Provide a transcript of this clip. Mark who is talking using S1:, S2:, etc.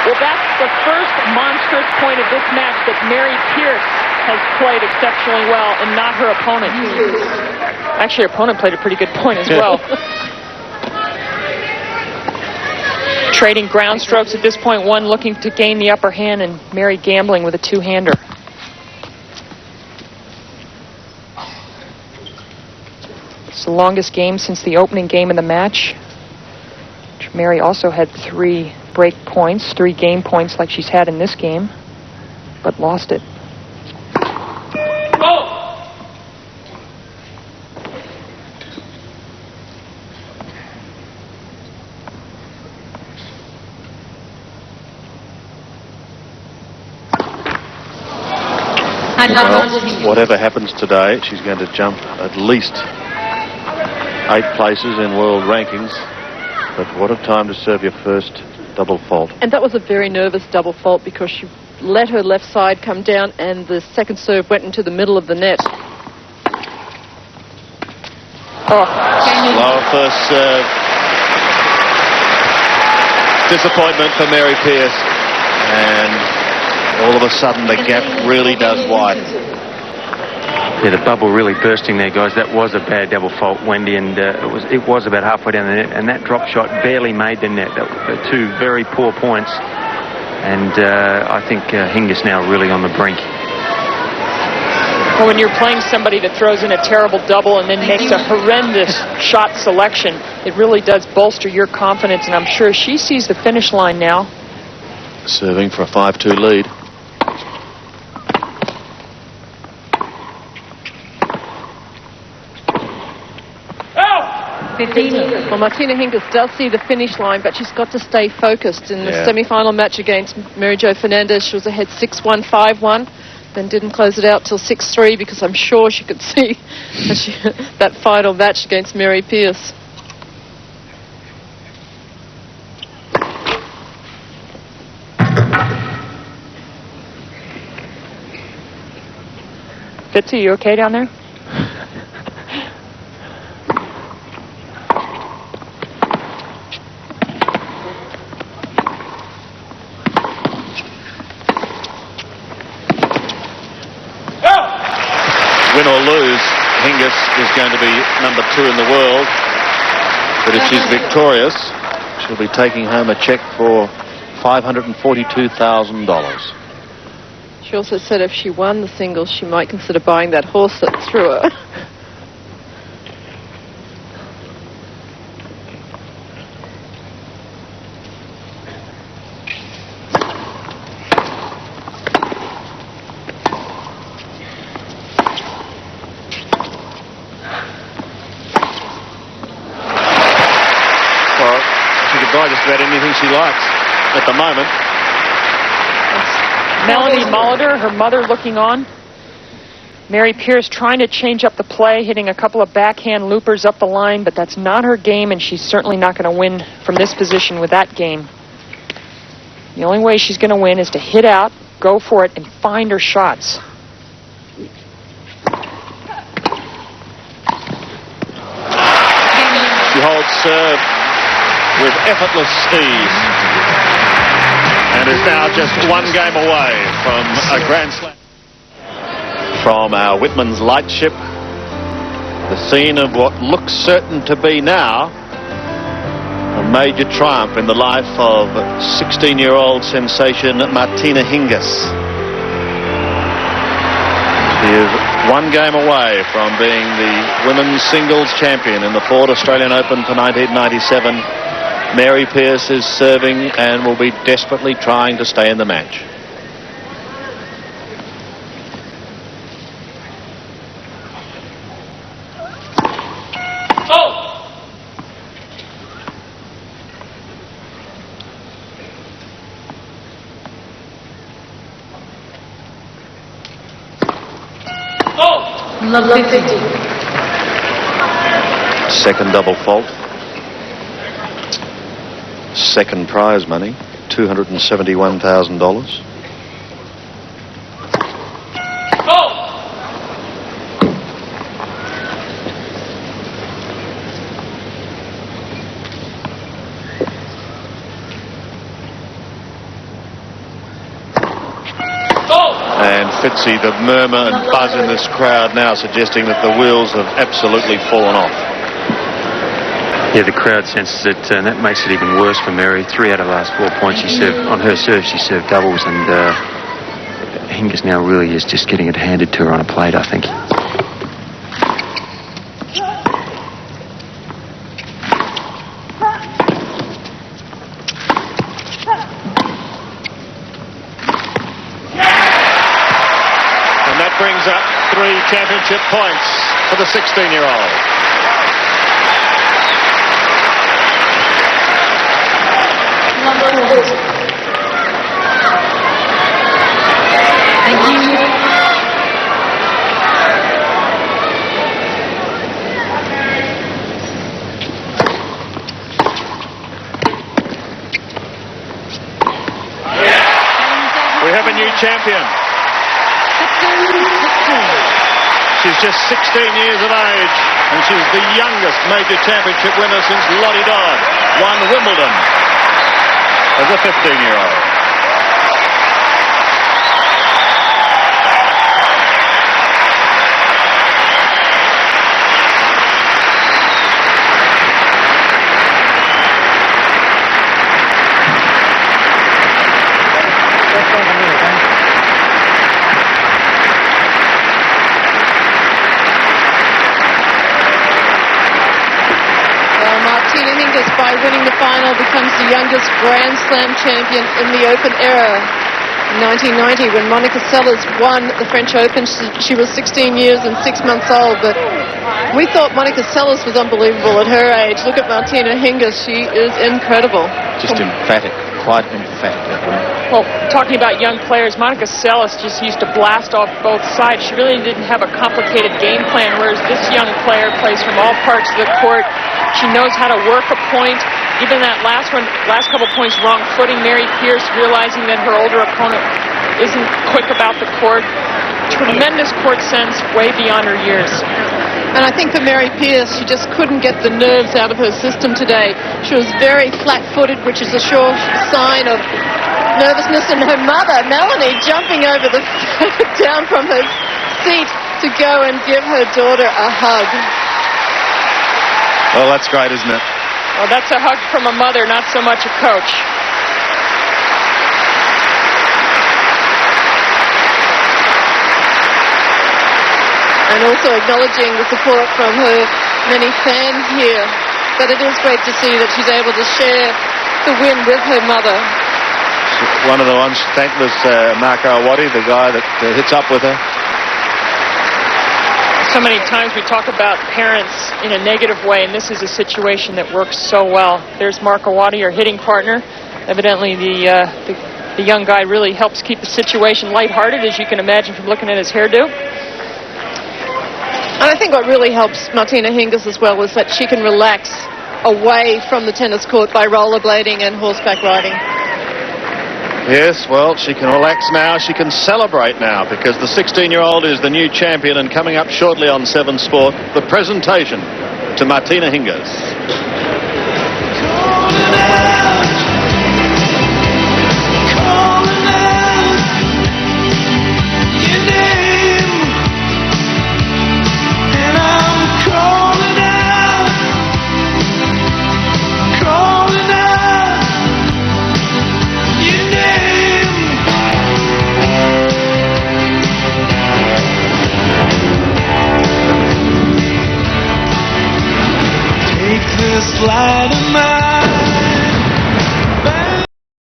S1: Well, that's the first monstrous point of this match that Mary Pierce has played exceptionally well, and not her opponent. Actually, her opponent played a pretty good point as well. Trading ground strokes at this point, one looking to gain the upper hand, and Mary gambling with a two-hander. It's the longest game since the opening game of the match. Mary also had 3 break points, 3 game points like she's had in this game, but lost it.
S2: Well, whatever happens today, she's going to jump at least 8 places in world rankings. But what a time to serve your first double fault.
S3: And that was a very nervous double fault because she let her left side come down and the second serve went into the middle of the net.
S2: Slower first serve. Disappointment for Mary Pierce. And all of a sudden the gap really does widen.
S4: Yeah, the bubble really bursting there, guys. That was a bad double fault, Wendy, and it was about halfway down the net, and that drop shot barely made the net. That were 2 very poor points, and I think Hingis now really on the brink.
S1: Well, when you're playing somebody that throws in a terrible double and then makes a horrendous shot selection, it really does bolster your confidence, and I'm sure she sees the finish line now.
S2: Serving for a 5-2 lead.
S3: Well, Martina Hingis does see the finish line, but she's got to stay focused. In the semi-final match against Mary Jo Fernandez, she was ahead 6-1, 5-1, then didn't close it out till 6-3 because I'm sure she could see that final match against Mary Pierce.
S1: Fitzy, you okay down there?
S2: Win or lose, Hingis is going to be number 2 in the world. But if she's victorious, she'll be taking home a check for $542,000.
S3: She also said if she won the singles, she might consider buying that horse that threw her.
S2: Well, she could buy just about anything she likes at the moment.
S1: Melanie Molitor, her mother, looking on. Mary Pierce trying to change up the play, hitting a couple of backhand loopers up the line, but that's not her game, and she's certainly not going to win from this position with that game. The only way she's going to win is to hit out, go for it, and find her shots.
S2: She holds serve with effortless ease and is now just 1 game away from a Grand Slam. From our Whitman's lightship, the scene of what looks certain to be now a major triumph in the life of 16-year-old sensation Martina Hingis. She is 1 game away from being the women's singles champion in the Ford Australian Open for 1997. Mary Pierce is serving and will be desperately trying to stay in the match. Second double fault. Second prize money, $271,000. And Fitzy, the murmur and buzz in this crowd now suggesting that the wheels have absolutely fallen off.
S4: Yeah, the crowd senses it, and that makes it even worse for Mary. 3 out of the last 4 points she served on her serve. She served doubles, and Hingis now really is just getting it handed to her on a plate, I think.
S2: And that brings up 3 championship points for the 16-year-old.
S3: Thank you.
S2: We have a new champion. She's just 16 years of age, and she's the youngest major championship winner since Lottie Dodd won Wimbledon as a 15-year-old.
S3: Martina Hingis, by winning the final, becomes the youngest Grand Slam champion in the Open era. In 1990, when Monica Seles won the French Open, she was 16 years and 6 months old, but we thought Monica Seles was unbelievable at her age. Look at Martina Hingis. She is incredible.
S2: Just emphatic, quite emphatic.
S1: Well, talking about young players, Monica Seles just used to blast off both sides. She really didn't have a complicated game plan, whereas this young player plays from all parts of the court. She knows how to work a point. Even that last couple points wrong footing, Mary Pierce realizing that her older opponent isn't quick about the court. Tremendous court sense, way beyond her years.
S3: And I think for Mary Pierce, she just couldn't get the nerves out of her system today. She was very flat-footed, which is a sure sign of nervousness. And her mother, Melanie, jumping over the down from her seat to go and give her daughter a hug.
S2: Well, that's great, isn't it?
S1: Well, that's a hug from a mother, not so much a coach.
S3: And also acknowledging the support from her many fans here. But it is great to see that she's able to share the win with her mother.
S2: One of the ones she thanked was Marco Awadi, the guy that hits up with her.
S1: So many times we talk about parents in a negative way, and this is a situation that works so well. There's Mark Awadi, her hitting partner. Evidently, the young guy really helps keep the situation lighthearted, as you can imagine from looking at his hairdo.
S3: And I think what really helps Martina Hingis as well is that she can relax away from the tennis court by rollerblading and horseback riding.
S2: Yes, well, she can relax now. She can celebrate now, because the 16-year-old is the new champion, and coming up shortly on 7 Sport, the presentation to Martina Hingis.
S5: This light of mine.